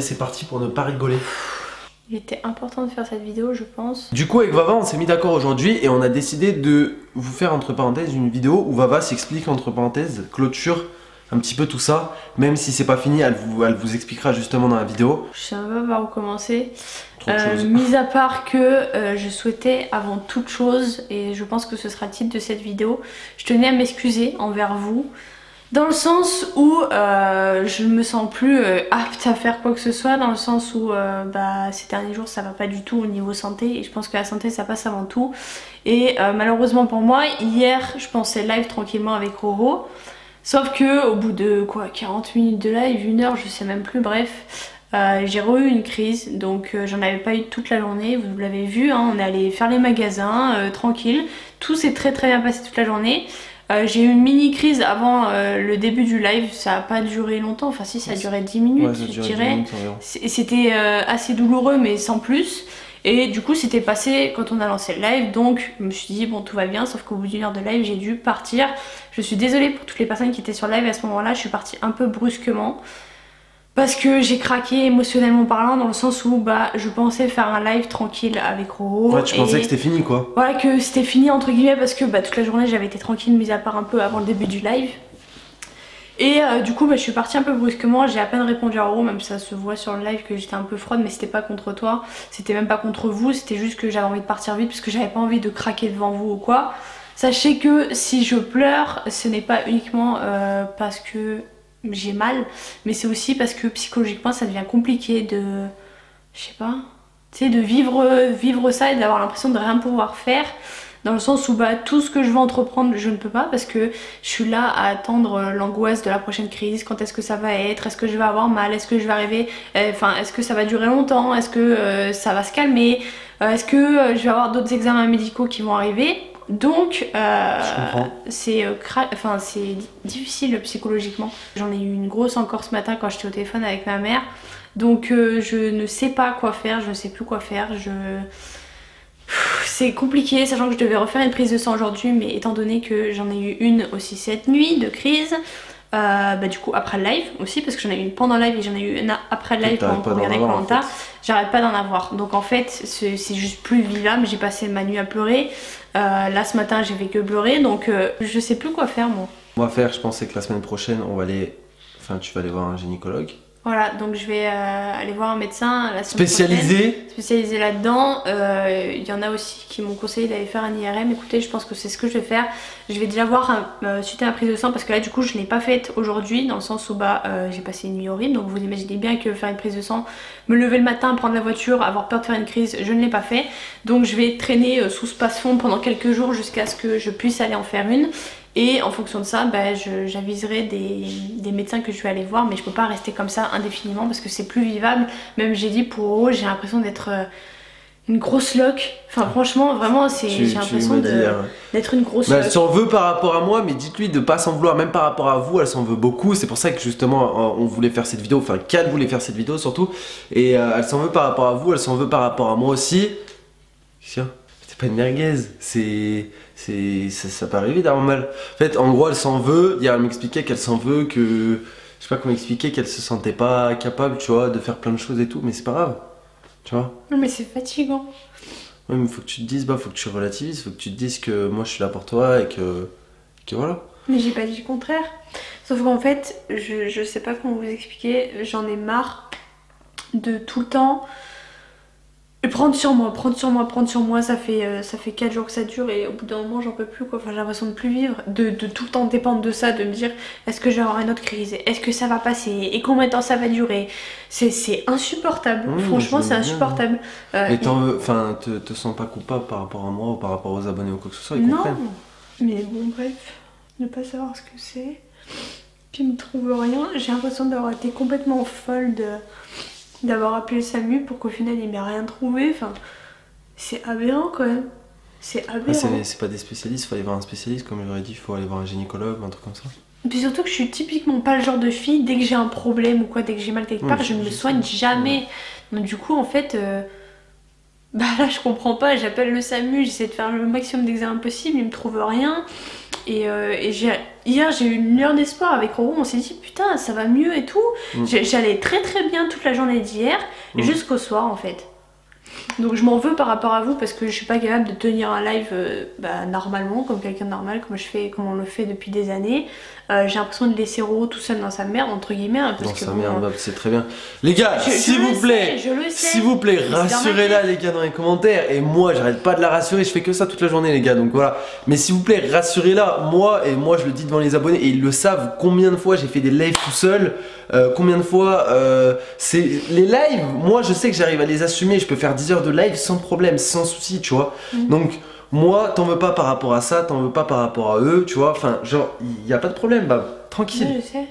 C'est parti pour ne pas rigoler. Il était important de faire cette vidéo, je pense. Du coup, avec Vava, on s'est mis d'accord aujourd'hui et on a décidé de vous faire entre parenthèses une vidéo où Vava s'explique entre parenthèses, clôture un petit peu tout ça. Même si c'est pas fini, elle vous expliquera justement dans la vidéo. Je sais même pas par où commencer. Chose. Mis à part que je souhaitais avant toute chose, et je pense que ce sera le titre de cette vidéo, je tenais à m'excuser envers vous. Dans le sens où je ne me sens plus apte à faire quoi que ce soit, dans le sens où ces derniers jours ça va pas du tout au niveau santé et je pense que la santé ça passe avant tout. Et malheureusement pour moi, hier je pensais live tranquillement avec Roro, sauf que au bout de quoi 40 minutes de live, 1 heure, je sais même plus, bref, j'ai eu une crise, donc j'en avais pas eu toute la journée, vous l'avez vu, hein, on est allé faire les magasins tranquille, tout s'est très bien passé toute la journée. J'ai eu une mini crise avant le début du live, ça a pas duré longtemps, enfin si ça a duré 10 minutes, Ouais, je dirais. C'était assez douloureux mais sans plus. Et du coup c'était passé quand on a lancé le live, donc je me suis dit bon tout va bien, sauf qu'au bout d'1 heure de live j'ai dû partir. Je suis désolée pour toutes les personnes qui étaient sur live à ce moment là, je suis partie un peu brusquement. Parce que j'ai craqué émotionnellement parlant, dans le sens où je pensais faire un live tranquille avec Roro. Ouais, tu pensais que c'était fini quoi. Voilà, que c'était fini entre guillemets, parce que toute la journée j'avais été tranquille, mis à part un peu avant le début du live. Et du coup je suis partie un peu brusquement, j'ai à peine répondu à Roro, même ça se voit sur le live que j'étais un peu froide, mais c'était pas contre toi, c'était même pas contre vous, c'était juste que j'avais envie de partir vite parce que j'avais pas envie de craquer devant vous ou quoi. Sachez que si je pleure, ce n'est pas uniquement parce que j'ai mal, mais c'est aussi parce que psychologiquement ça devient compliqué de, je sais pas, tu sais, de vivre ça et d'avoir l'impression de rien pouvoir faire, dans le sens où tout ce que je veux entreprendre je ne peux pas parce que je suis là à attendre l'angoisse de la prochaine crise, quand est-ce que ça va être, est-ce que je vais avoir mal, est-ce que je vais arriver, est-ce que ça va durer longtemps, est-ce que ça va se calmer, est-ce que je vais avoir d'autres examens médicaux qui vont arriver. Donc c'est difficile psychologiquement. J'en ai eu une grosse encore ce matin quand j'étais au téléphone avec ma mère. Donc je ne sais pas quoi faire, je ne sais plus quoi faire. C'est compliqué, sachant que je devais refaire une prise de sang aujourd'hui, mais étant donné que j'en ai eu une aussi cette nuit de crise, du coup après le live aussi, parce que j'en ai eu une pendant le live et j'en ai eu une après le live pendant qu'on regardait Koh-Lanta, j'arrête pas d'en avoir. Donc en fait c'est juste plus vivable, j'ai passé ma nuit à pleurer, là ce matin j'ai fait que pleurer, donc je sais plus quoi faire moi. On va faire, je pensais que la semaine prochaine on va aller, tu vas aller voir un gynécologue. Voilà, donc je vais aller voir un médecin la semaine spécialisé là-dedans. Il y en a aussi qui m'ont conseillé d'aller faire un IRM. Écoutez, je pense que c'est ce que je vais faire. Je vais déjà voir suite à ma prise de sang, parce que là du coup je ne l'ai pas faite aujourd'hui, dans le sens où j'ai passé une nuit horrible. Donc vous imaginez bien que faire une prise de sang, me lever le matin, prendre la voiture, avoir peur de faire une crise, je ne l'ai pas fait. Donc je vais traîner sous ce passe-fond pendant quelques jours jusqu'à ce que je puisse aller en faire une. Et en fonction de ça, j'aviserai des médecins que je vais aller voir, mais je peux pas rester comme ça indéfiniment parce que c'est plus vivable. Même j'ai dit pour Roro, j'ai l'impression d'être une grosse loque. Enfin franchement, vraiment, j'ai l'impression d'être une grosse loque. Elle s'en veut par rapport à moi, mais dites-lui de pas s'en vouloir, même par rapport à vous, elle s'en veut beaucoup. C'est pour ça que justement on voulait faire cette vidéo, enfin qu'elle voulait faire cette vidéo surtout. Et elle s'en veut par rapport à vous, elle s'en veut par rapport à moi aussi. Tiens, c'est pas une merguez, ça peut arriver d'avoir mal. En fait, en gros, elle s'en veut. Hier, elle m'expliquait qu'elle s'en veut, que je sais pas comment expliquer, qu'elle se sentait pas capable, tu vois, de faire plein de choses et tout, mais c'est pas grave, tu vois. Non, mais c'est fatigant. Ouais, mais faut que tu te dises, faut que tu relativises, faut que tu te dises que moi je suis là pour toi et que voilà. Mais j'ai pas dit le contraire. Sauf qu'en fait, je sais pas comment vous expliquer, j'en ai marre de tout le temps. Prendre sur moi, ça fait 4 jours que ça dure et au bout d'un moment j'en peux plus quoi, enfin j'ai l'impression de plus vivre, de tout le temps dépendre de ça, de me dire est-ce que je vais avoir une autre crise, est-ce que ça va passer et combien de temps ça va durer, c'est insupportable, franchement c'est insupportable. Mais te sens pas coupable par rapport à moi ou par rapport aux abonnés ou quoi que ce soit, ils comprennent. Non, mais bon bref, ne pas savoir ce que c'est, puis me trouve rien, j'ai l'impression d'avoir été complètement folle d'avoir appelé le SAMU pour qu'au final il m'ait rien trouvé, enfin c'est aberrant quand même, c'est aberrant. C'est pas des spécialistes, il faut aller voir un spécialiste, comme j'aurais dit, il faut aller voir un gynécologue, un truc comme ça. Et puis surtout que je suis typiquement pas le genre de fille, dès que j'ai un problème ou quoi, dès que j'ai mal quelque part, je ne me soigne jamais. Donc du coup en fait, là je comprends pas, j'appelle le SAMU, j'essaie de faire le maximum d'examens possible, ils me trouvent rien. Hier j'ai eu une lueur d'espoir avec Roro, on s'est dit putain ça va mieux et tout. J'allais très très bien toute la journée d'hier jusqu'au soir en fait. Donc je m'en veux par rapport à vous parce que je suis pas capable de tenir un live normalement, comme quelqu'un de normal, comme on le fait depuis des années. J'ai l'impression de laisser Roro tout seul dans sa merde, entre guillemets. Parce que merde, c'est très bien. Les gars, s'il vous plaît, rassurez-la les gars dans les commentaires. Et moi, j'arrête pas de la rassurer, je fais que ça toute la journée les gars, donc voilà. Mais s'il vous plaît, rassurez-la, moi je le dis devant les abonnés, et ils le savent, combien de fois j'ai fait des lives tout seul. Combien de fois c'est les lives, moi je sais que j'arrive à les assumer, je peux faire 10 heures de live sans problème, sans souci, tu vois. Donc moi t'en veux pas par rapport à ça, t'en veux pas par rapport à eux, tu vois, enfin genre il y a pas de problème, Bab, tranquille. Ouais, je sais.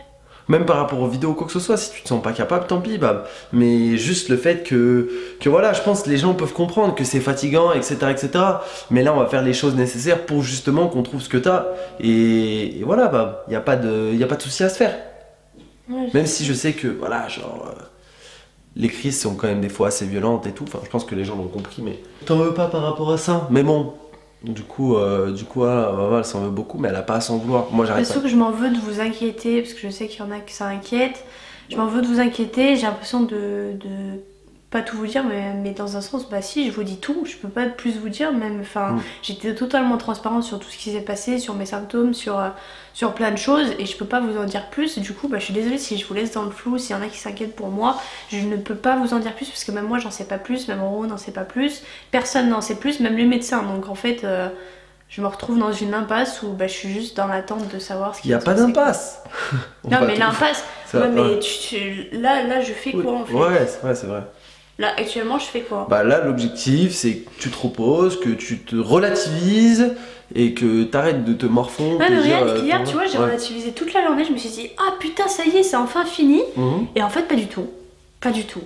Même par rapport aux vidéos ou quoi que ce soit, si tu te sens pas capable, tant pis, Bab. Mais juste le fait que voilà, je pense que les gens peuvent comprendre que c'est fatigant, etc., etc. Mais là, on va faire les choses nécessaires pour justement qu'on trouve ce que t'as. Et voilà, Bab, y a pas de souci à se faire. Ouais, même si je sais que, voilà, genre, les crises sont quand même des fois assez violentes et tout, enfin, je pense que les gens l'ont compris, mais t'en veux pas par rapport à ça. Mais bon, du coup, elle s'en veut beaucoup, mais elle a pas à s'en vouloir. Moi, j'arrête pas. C'est sûr que je m'en veux de vous inquiéter, parce que je sais qu'il y en a qui s'inquiètent. Je m'en veux de vous inquiéter, j'ai l'impression de pas tout vous dire, mais dans un sens, bah si, je vous dis tout, je peux pas plus vous dire, même, enfin, j'étais totalement transparente sur tout ce qui s'est passé, sur mes symptômes, sur plein de choses, et je peux pas vous en dire plus. Du coup, bah je suis désolée si je vous laisse dans le flou, s'il y en a qui s'inquiètent pour moi, je ne peux pas vous en dire plus, parce que même moi j'en sais pas plus, même Roro n'en sait pas plus, personne n'en sait plus, même les médecins, donc en fait, je me retrouve dans une impasse où bah, je suis juste dans l'attente de savoir ce qui va se passer. Il n'y a pas d'impasse. Non mais l'impasse, ouais, mais là je fais quoi en fait? Ouais, c'est vrai. Là, actuellement, je fais quoi? Bah là, l'objectif, c'est que tu te reposes, que tu te relativises et que t'arrêtes de te morfondre. Ouais, mais regarde, hier, tu vois, j'ai relativisé toute la journée, je me suis dit, ah putain, ça y est, c'est enfin fini. Et en fait, pas du tout. Pas du tout.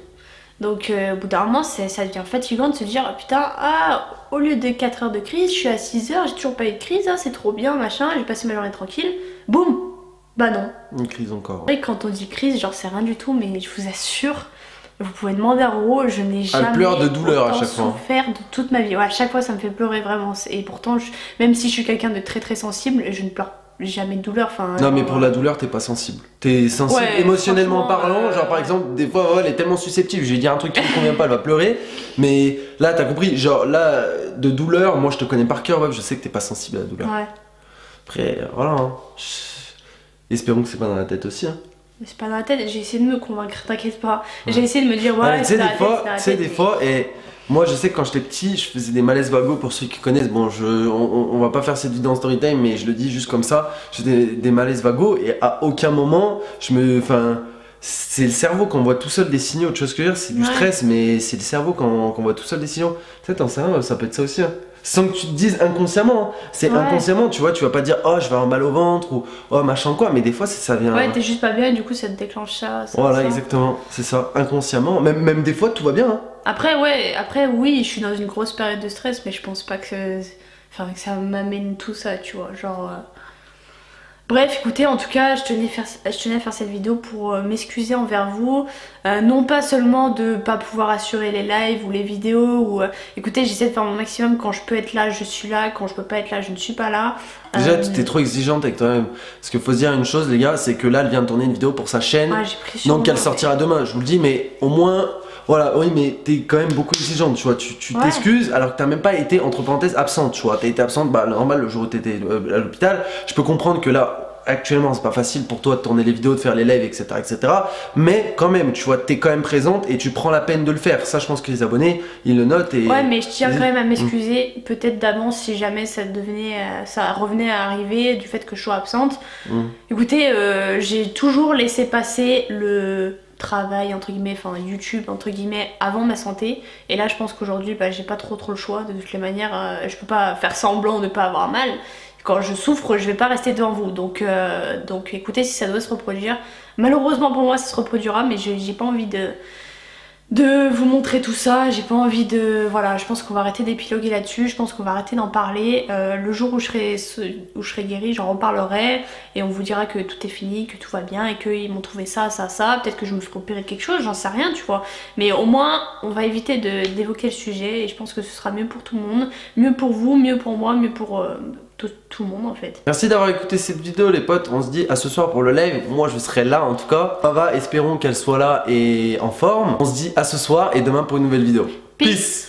Donc, au bout d'un moment, ça devient fatigant de se dire, putain, au lieu de 4 heures de crise, je suis à 6 heures, j'ai toujours pas eu de crise, c'est trop bien, machin, j'ai passé ma journée tranquille. Boum! Bah non. Une crise encore. Et quand on dit crise, genre, c'est rien du tout, mais je vous assure. Vous pouvez demander à Roro, je n'ai jamais pleure de douleur à chaque fois. souffert de toute ma vie. Ouais, à chaque fois ça me fait pleurer vraiment. Et pourtant, même si je suis quelqu'un de très très sensible, je ne pleure jamais de douleur. Enfin, non mais pour la douleur t'es pas sensible. T'es sensible émotionnellement parlant. Genre par exemple des fois elle est tellement susceptible. Je vais dire un truc qui me convient pas, elle va pleurer. Mais là t'as compris. Genre là de douleur, moi je te connais par cœur. Je sais que t'es pas sensible à la douleur. Ouais. Après voilà. Hein. Espérons que c'est pas dans la tête aussi. Hein. C'est pas dans la tête, j'ai essayé de me convaincre, t'inquiète pas. J'ai essayé de me dire, ouais, c'est des fois, et moi je sais que quand j'étais petit, je faisais des malaises vagos pour ceux qui connaissent. Bon, on va pas faire cette vidéo en story time, mais je le dis juste comme ça. J'ai des malaises vagos et à aucun moment, c'est le cerveau qu'on voit tout seul des signaux. Tu vois ce que je veux dire? C'est du stress, mais c'est le cerveau qu'on voit tout seul des signaux. Tu sais, t'en sais rien, ça peut être ça aussi. Hein. Sans que tu te dises inconsciemment, c'est inconsciemment, tu vois, tu vas pas dire oh je vais avoir mal au ventre ou oh machin quoi, mais des fois ça vient. Ouais, t'es juste pas bien et du coup ça te déclenche ça. Voilà, exactement, c'est ça, inconsciemment, même des fois tout va bien. Hein. Après, oui, je suis dans une grosse période de stress, mais je pense pas que ça m'amène tout ça, tu vois, genre. Bref, écoutez, en tout cas, je tenais à faire cette vidéo pour m'excuser envers vous. Non pas seulement de pas pouvoir assurer les lives ou les vidéos, ou écoutez, j'essaie de faire mon maximum. Quand je peux être là, je suis là. Quand je peux pas être là, je ne suis pas là. Déjà, tu t'es trop exigeante avec toi-même. Parce qu'il faut se dire une chose, les gars, c'est que là, elle vient de tourner une vidéo pour sa chaîne. Donc elle sortira demain, je vous le dis, mais au moins... Voilà, oui, mais t'es quand même beaucoup exigeante, tu vois, tu t'excuses alors que t'as même pas été, entre parenthèses, absente, tu vois, t'as été absente, bah normal, le jour où t'étais à l'hôpital, je peux comprendre que là, actuellement, c'est pas facile pour toi de tourner les vidéos, de faire les lives, etc., etc., mais quand même, tu vois, t'es quand même présente et tu prends la peine de le faire, ça, je pense que les abonnés, ils le notent et... Ouais, mais je tiens quand même à m'excuser, peut-être d'avance, si jamais ça revenait à arriver du fait que je sois absente. Écoutez, j'ai toujours laissé passer le... travail entre guillemets, enfin YouTube entre guillemets avant ma santé, et là je pense qu'aujourd'hui bah, j'ai pas trop le choix. De toutes les manières je peux pas faire semblant de pas avoir mal. Quand je souffre je vais pas rester devant vous, donc écoutez, si ça doit se reproduire, malheureusement pour moi ça se reproduira, mais j'ai pas envie de vous montrer tout ça, j'ai pas envie de... Voilà, je pense qu'on va arrêter d'épiloguer là-dessus, je pense qu'on va arrêter d'en parler. Le jour où je serai guérie, j'en reparlerai et on vous dira que tout est fini, que tout va bien et qu'ils m'ont trouvé ça, peut-être que je me ferai opérer de quelque chose, j'en sais rien, tu vois. Mais au moins, on va éviter d'évoquer le sujet et je pense que ce sera mieux pour tout le monde, mieux pour vous, mieux pour moi, mieux pour tout le monde en fait. Merci d'avoir écouté cette vidéo les potes, on se dit à ce soir pour le live, moi je serai là en tout cas. Ava, espérons qu'elle soit là et en forme. On se dit à ce soir et demain pour une nouvelle vidéo. Peace.